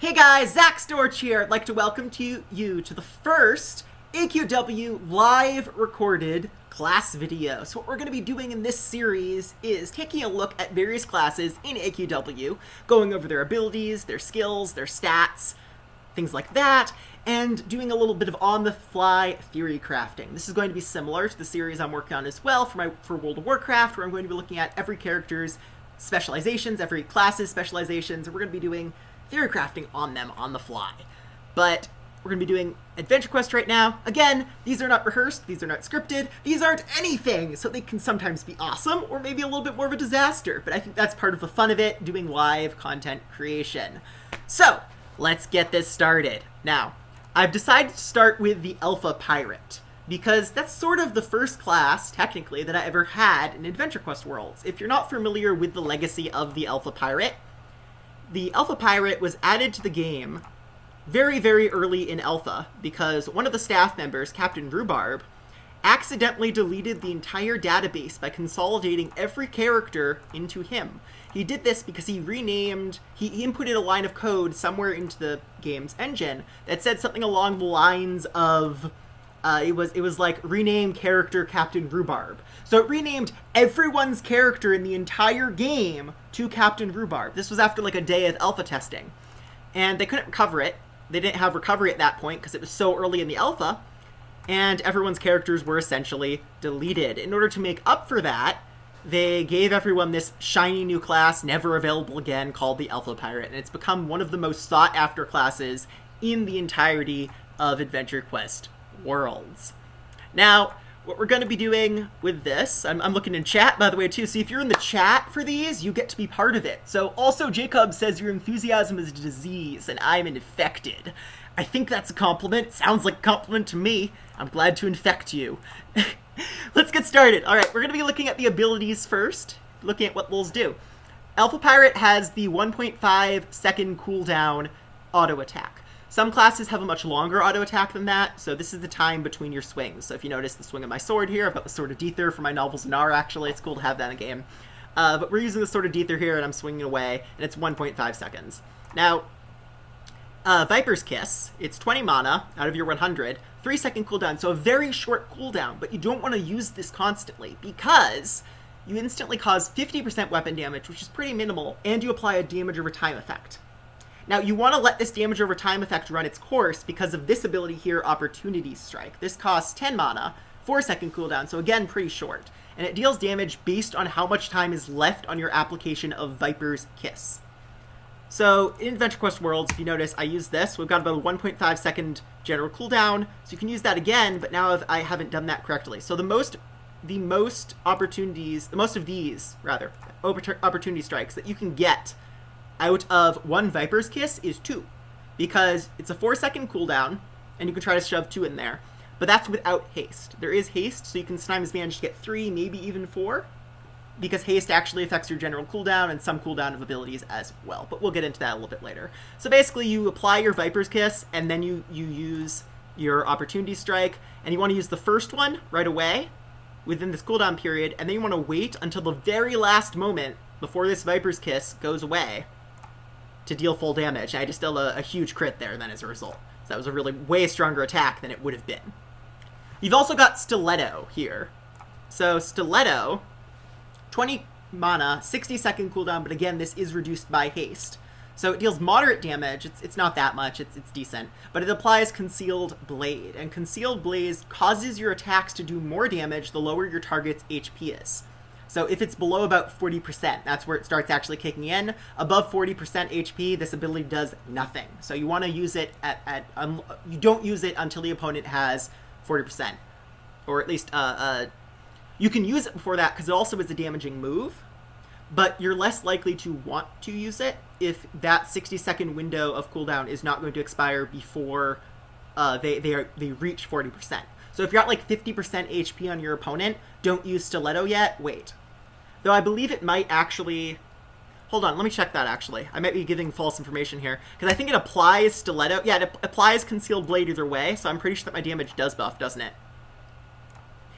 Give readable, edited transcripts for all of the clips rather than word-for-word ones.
Hey guys, Zach Storch here. I'd like to welcome you to the first AQW live recorded class video. So what we're going to be doing in this series is taking a look at various classes in AQW, going over their abilities, their skills, their stats, things like that, and doing a little bit of on-the-fly theory crafting. This is going to be similar to the series I'm working on as well for World of Warcraft, where I'm going to be looking at every character's specializations, every class's specializations, and we're going to be doing theory crafting on them on the fly. But we're going to be doing Adventure Quest right now. Again, these are not rehearsed, these are not scripted, these aren't anything, so they can sometimes be awesome, or maybe a little bit more of a disaster, but I think that's part of the fun of it, doing live content creation. So, let's get this started. Now, I've decided to start with the Alpha Pirate, because that's sort of the first class, technically, that I ever had in Adventure Quest Worlds. If you're not familiar with the legacy of the Alpha Pirate was added to the game very, very early in Alpha because one of the staff members, Captain Rhubarb, accidentally deleted the entire database by consolidating every character into him. He did this because he inputted a line of code somewhere into the game's engine that said something along the lines of, it was like, rename character Captain Rhubarb. So it renamed everyone's character in the entire game to Captain Rhubarb. This was after like a day of alpha testing. And they couldn't recover it. They didn't have recovery at that point because it was so early in the alpha. And everyone's characters were essentially deleted. In order to make up for that, they gave everyone this shiny new class, never available again, called the Alpha Pirate. And it's become one of the most sought after classes in the entirety of Adventure Quest Worlds. Now, what we're going to be doing with this, I'm looking in chat, by the way, too. See, if you're in the chat for these, you get to be part of it. So, also, Jacob says your enthusiasm is a disease, and I'm infected. I think that's a compliment. It sounds like a compliment to me. I'm glad to infect you. Let's get started. All right, we're going to be looking at the abilities first, looking at what those do. Alpha Pirate has the 1.5 second cooldown auto attack. Some classes have a much longer auto attack than that, so this is the time between your swings. So if you notice the swing of my sword here, I've got the Sword of Dether for my Novel Zanar, actually. It's cool to have that in a game. But we're using the Sword of Dether here, and I'm swinging away, and it's 1.5 seconds. Now, Viper's Kiss, it's 20 mana out of your 100, 3-second cooldown, so a very short cooldown, but you don't want to use this constantly, because you instantly cause 50% weapon damage, which is pretty minimal, and you apply a damage over time effect. Now, you want to let this damage over time effect run its course because of this ability here, Opportunity Strike. This costs 10 mana, 4-second cooldown, so again, pretty short. And it deals damage based on how much time is left on your application of Viper's Kiss. So, in Adventure Quest Worlds, if you notice, I use this. We've got about a 1.5 second general cooldown, so you can use that again, but now I haven't done that correctly. So the most opportunity strikes that you can get out of one Viper's Kiss is 2, because it's a 4-second cooldown, and you can try to shove 2 in there, but that's without haste. There is haste, so you can sometimes manage to get 3, maybe even 4, because haste actually affects your general cooldown and some cooldown of abilities as well, but we'll get into that a little bit later. So basically, you apply your Viper's Kiss, and then you use your Opportunity Strike, and you want to use the first one right away within this cooldown period, and then you want to wait until the very last moment before this Viper's Kiss goes away to deal full damage. I just dealt a huge crit there then as a result. So that was a really way stronger attack than it would have been. You've also got Stiletto here. So Stiletto, 20 mana, 60-second cooldown, but again, this is reduced by haste. So it deals moderate damage. It's not that much. It's decent. But it applies Concealed Blade. And Concealed Blade causes your attacks to do more damage the lower your target's HP is. So if it's below about 40%, that's where it starts actually kicking in. Above 40% HP, this ability does nothing. So you want to use it you don't use it until the opponent has 40%. Or at least, you can use it before that because it also is a damaging move. But you're less likely to want to use it if that 60-second window of cooldown is not going to expire before they reach 40%. So if you're at like 50% HP on your opponent, don't use Stiletto yet, wait. Though I believe it might actually... Hold on, let me check that actually. I might be giving false information here. Because I think it applies Stiletto. Yeah, it applies Concealed Blade either way, so I'm pretty sure that my damage does buff, doesn't it?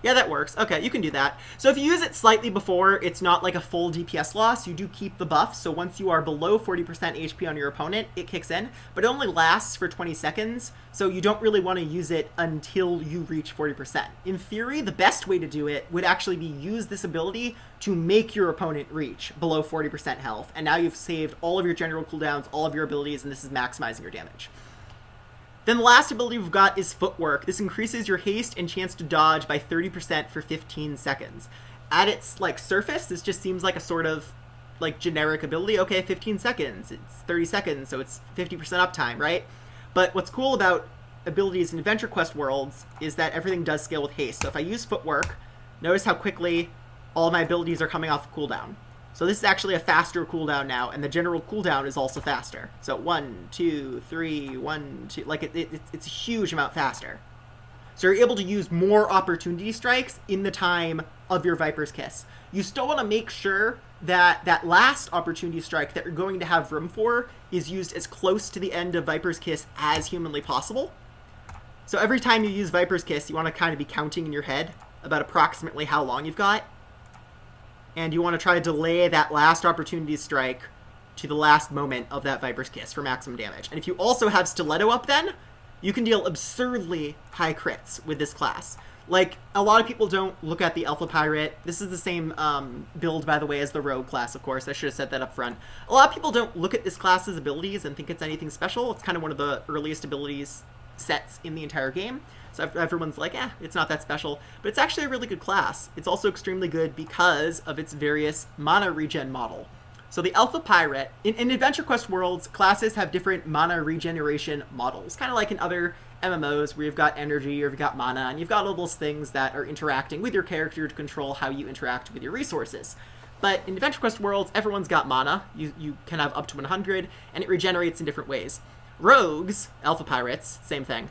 Yeah, that works. Okay, you can do that. So if you use it slightly before, it's not like a full DPS loss. You do keep the buff, so once you are below 40% HP on your opponent, it kicks in, but it only lasts for 20 seconds, so you don't really want to use it until you reach 40%. In theory, the best way to do it would actually be use this ability to make your opponent reach below 40% health, and now you've saved all of your general cooldowns, all of your abilities, and this is maximizing your damage. Then the last ability we've got is Footwork. This increases your haste and chance to dodge by 30% for 15 seconds. At its like surface, this just seems like a sort of like generic ability. Okay, 15 seconds, it's 30 seconds, so it's 50% uptime, right? But what's cool about abilities in Adventure Quest Worlds is that everything does scale with haste. So if I use Footwork, notice how quickly all of my abilities are coming off cooldown. So this is actually a faster cooldown now, and the general cooldown is also faster. So 1, 2, 3, 1, 2, like it's a huge amount faster. So you're able to use more opportunity strikes in the time of your Viper's Kiss. You still want to make sure that that last opportunity strike that you're going to have room for is used as close to the end of Viper's Kiss as humanly possible. So every time you use Viper's Kiss, you want to kind of be counting in your head about approximately how long you've got. And you want to try to delay that last opportunity strike to the last moment of that Viper's Kiss for maximum damage. And if you also have Stiletto up then, you can deal absurdly high crits with this class. Like, a lot of people don't look at the Alpha Pirate. This is the same build, by the way, as the Rogue class, of course. I should have said that up front. A lot of people don't look at this class's abilities and think it's anything special. It's kind of one of the earliest abilities sets in the entire game. So everyone's like, it's not that special. But it's actually a really good class. It's also extremely good because of its various mana regen model. So the Alpha Pirate, in Adventure Quest Worlds, classes have different mana regeneration models. Kind of like in other MMOs where you've got energy or you've got mana, and you've got all those things that are interacting with your character to control how you interact with your resources. But in Adventure Quest Worlds, everyone's got mana. You can have up to 100, and it regenerates in different ways. Rogues, Alpha Pirates, same thing,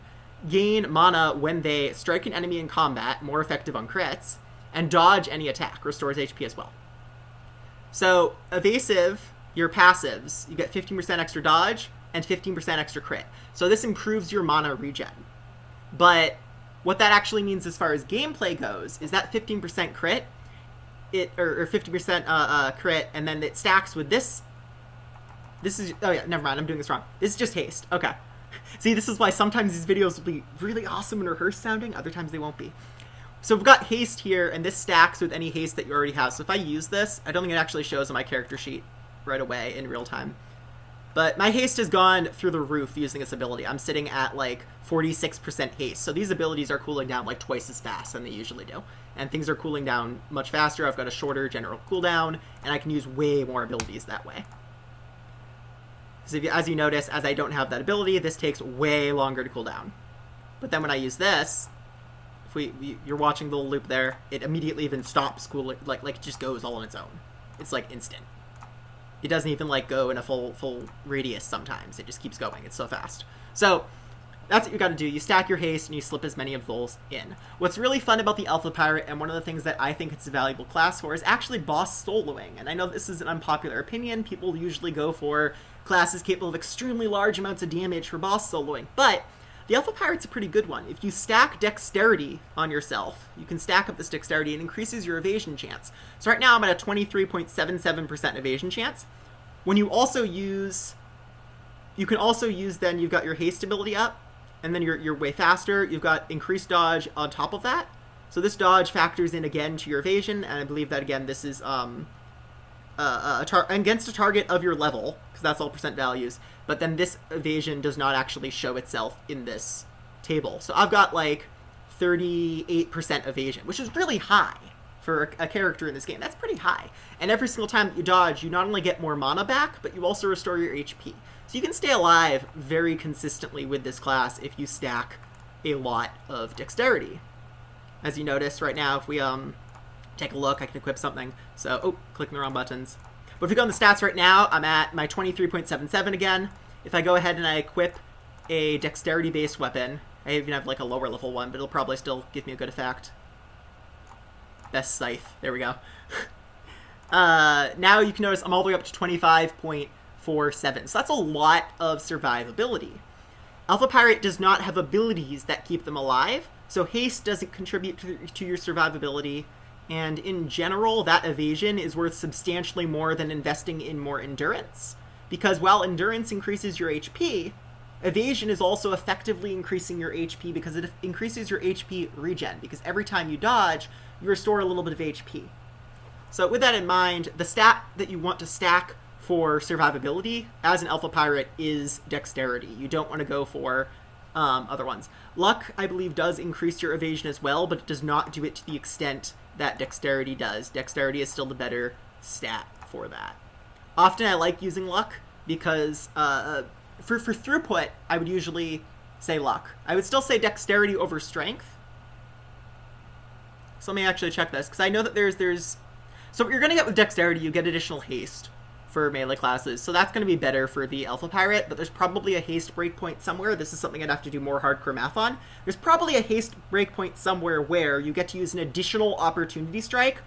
gain mana when they strike an enemy in combat, more effective on crits, and dodge any attack, restores HP as well. So, evasive, your passives, you get 15% extra dodge and 15% extra crit. So this improves your mana regen. But what that actually means as far as gameplay goes is that 15% crit, or 50% crit, and then it stacks with this. This is, oh yeah, never mind, I'm doing this wrong. This is just haste, okay. See, this is why sometimes these videos will be really awesome and rehearsed sounding, other times they won't be. So we've got haste here, and this stacks with any haste that you already have. So if I use this, I don't think it actually shows on my character sheet right away in real time. But my haste has gone through the roof using this ability. I'm sitting at like 46% haste. So these abilities are cooling down like twice as fast than they usually do. And things are cooling down much faster. I've got a shorter general cooldown, and I can use way more abilities that way. So as you notice, as I don't have that ability, this takes way longer to cool down. But then when I use this, if you're watching the little loop there, it immediately even stops cooling, like it just goes all on its own. It's like instant. It doesn't even like go in a full radius sometimes. It just keeps going. It's so fast. So that's what you got to do. You stack your haste and you slip as many of those in. What's really fun about the Alpha Pirate, and one of the things that I think it's a valuable class for, is actually boss soloing. And I know this is an unpopular opinion. People usually go for classes capable of extremely large amounts of damage for boss soloing. But the Alpha Pirate's a pretty good one. If you stack Dexterity on yourself, you can stack up this Dexterity and increases your evasion chance. So right now I'm at a 23.77% evasion chance. When you also use, you can also use, then you've got your haste ability up, and then you're way faster. You've got increased dodge on top of that. So this dodge factors in again to your evasion, and I believe that again this is against a target of your level, because that's all percent values. But then this evasion does not actually show itself in this table. So I've got like 38% evasion, which is really high for a character in this game. That's pretty high. And every single time that you dodge, you not only get more mana back, but you also restore your HP. So you can stay alive very consistently with this class if you stack a lot of dexterity. As you notice right now, if we take a look, I can equip something. So, clicking the wrong buttons. But if we go on the stats right now, I'm at my 23.77 again. If I go ahead and I equip a dexterity-based weapon, I even have like a lower level one, but it'll probably still give me a good effect. Best Scythe. There we go. Now you can notice I'm all the way up to 25.47. So that's a lot of survivability. Alpha Pirate does not have abilities that keep them alive, So haste doesn't contribute to your survivability, and in general, that evasion is worth substantially more than investing in more endurance. Because while endurance increases your HP, evasion is also effectively increasing your HP because it increases your HP regen, because every time you dodge, you restore a little bit of HP. So with that in mind, the stat that you want to stack for survivability as an Alpha Pirate is Dexterity. You don't want to go for other ones. Luck, I believe, does increase your evasion as well, but it does not do it to the extent that Dexterity does. Dexterity is still the better stat for that. Often I like using Luck because for throughput, I would usually say Luck. I would still say Dexterity over Strength. So let me actually check this, because I know that there's... So what you're going to get with Dexterity, you get additional haste for melee classes, so that's going to be better for the Alpha Pirate, but there's probably a haste breakpoint somewhere. This is something I'd have to do more hardcore math on. There's probably a haste breakpoint somewhere where you get to use an additional Opportunity Strike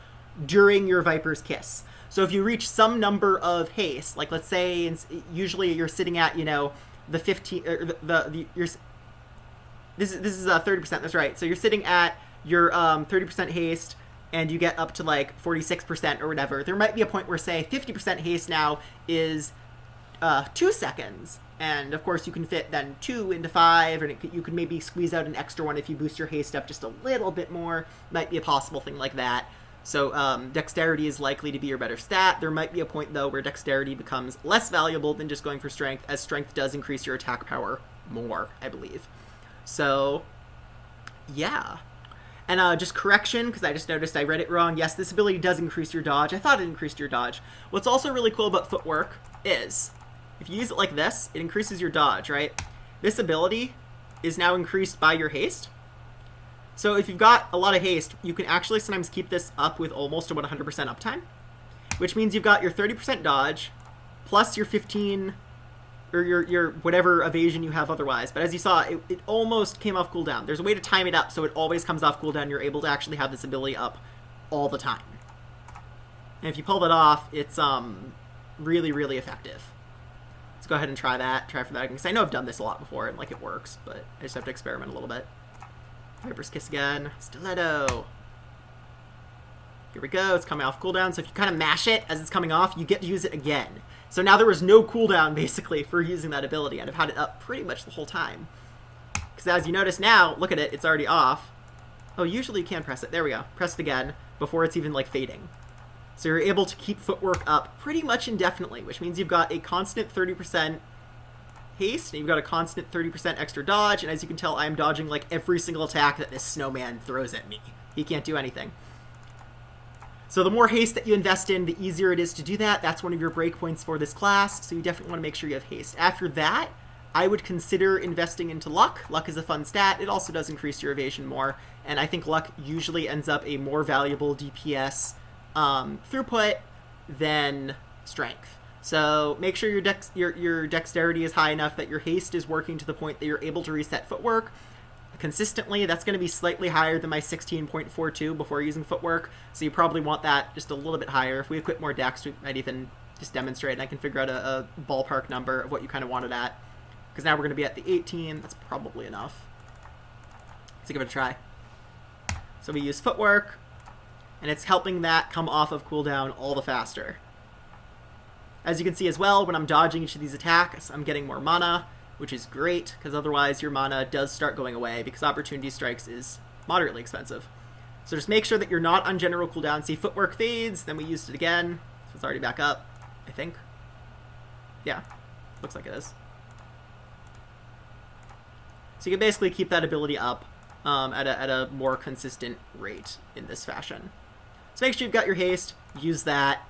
during your Viper's Kiss. So if you reach some number of haste, like let's say usually you're sitting at, you know, the 15, or this is 30%, that's right. So you're sitting at your 30% haste, and you get up to like 46% or whatever. There might be a point where, say, 50% haste now is 2 seconds. And of course you can fit then 2 into 5, and you could maybe squeeze out an extra one if you boost your haste up just a little bit more. Might be a possible thing like that. So Dexterity is likely to be your better stat. There might be a point, though, where Dexterity becomes less valuable than just going for Strength, as Strength does increase your attack power more, I believe. So, yeah. And just correction, because I just noticed I read it wrong. Yes, this ability does increase your dodge. I thought it increased your dodge. What's also really cool about Footwork is, if you use it like this, it increases your dodge, right? This ability is now increased by your haste. So if you've got a lot of haste, you can actually sometimes keep this up with almost about 100% uptime, which means you've got your 30% dodge, plus your 15... or your whatever evasion you have otherwise. But as you saw, it almost came off cooldown. There's a way to time it up so it always comes off cooldown. You're able to actually have this ability up all the time. And if you pull that off, it's really, really effective. Let's go ahead and try that. Try for that, because I know I've done this a lot before and like it works, but I just have to experiment a little bit. Viper's Kiss again. Stiletto. Here we go. It's coming off cooldown. So if you kind of mash it as it's coming off, you get to use it again. So now there was no cooldown, basically, for using that ability, and I've had it up pretty much the whole time. Because as you notice now, look at it, it's already off. Oh, usually you can press it. There we go. Press it again before it's even, like, fading. So you're able to keep Footwork up pretty much indefinitely, which means you've got a constant 30% haste, and you've got a constant 30% extra dodge, and as you can tell, I am dodging, like, every single attack that this snowman throws at me. He can't do anything. So the more haste that you invest in, the easier it is to do that. That's one of your breakpoints for this class, so you definitely want to make sure you have haste. After that, I would consider investing into Luck. Luck is a fun stat. It also does increase your evasion more, and I think Luck usually ends up a more valuable DPS throughput than Strength. So make sure your Dexterity is high enough that your haste is working to the point that you're able to reset Footwork consistently. That's going to be slightly higher than my 16.42 before using Footwork, so you probably want that just a little bit higher. If we equip more Dex, we might even just demonstrate, and I can figure out a ballpark number of what you kind of want it at, because now we're going to be at the 18. That's probably enough. Let's give it a try. So we use Footwork, and it's helping that come off of cooldown all the faster. As you can see as well, when I'm dodging each of these attacks, I'm getting more mana, which is great, because otherwise your mana does start going away, because Opportunity Strikes is moderately expensive. So just make sure that you're not on general cooldown. See, Footwork fades, then we used it again, so it's already back up, I think. Yeah, looks like it is. So you can basically keep that ability up at a more consistent rate in this fashion. So make sure you've got your haste, use that.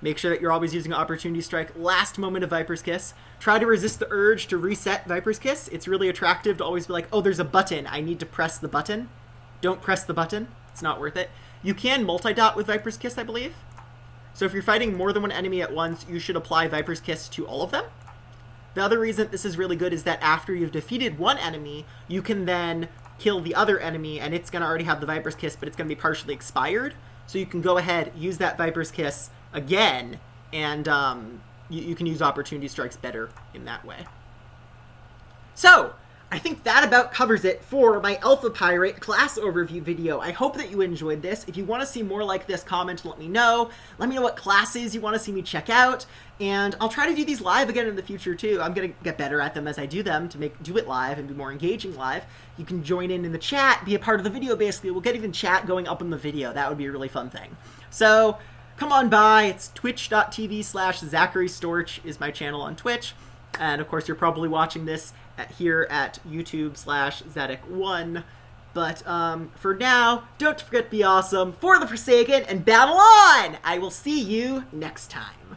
Make sure that you're always using Opportunity Strike. Last moment of Viper's Kiss. Try to resist the urge to reset Viper's Kiss. It's really attractive to always be like, oh, there's a button. I need to press the button. Don't press the button. It's not worth it. You can multi-dot with Viper's Kiss, I believe. So if you're fighting more than one enemy at once, you should apply Viper's Kiss to all of them. The other reason this is really good is that after you've defeated one enemy, you can then kill the other enemy, and it's going to already have the Viper's Kiss, but it's going to be partially expired. So you can go ahead, use that Viper's Kiss again, and you can use Opportunity Strikes better in that way. So, I think that about covers it for my Alpha Pirate class overview video. I hope that you enjoyed this. If you want to see more like this, comment and let me know. Let me know what classes you want to see me check out, and I'll try to do these live again in the future too. I'm going to get better at them as I do them to do it live and be more engaging live. You can join in the chat, be a part of the video basically. We'll get even chat going up in the video. That would be a really fun thing. So come on by. It's twitch.tv/ZacharyStorch is my channel on Twitch. And of course, you're probably watching this here at YouTube/Zedek1. But for now, don't forget to be awesome, for the Forsaken, and battle on! I will see you next time.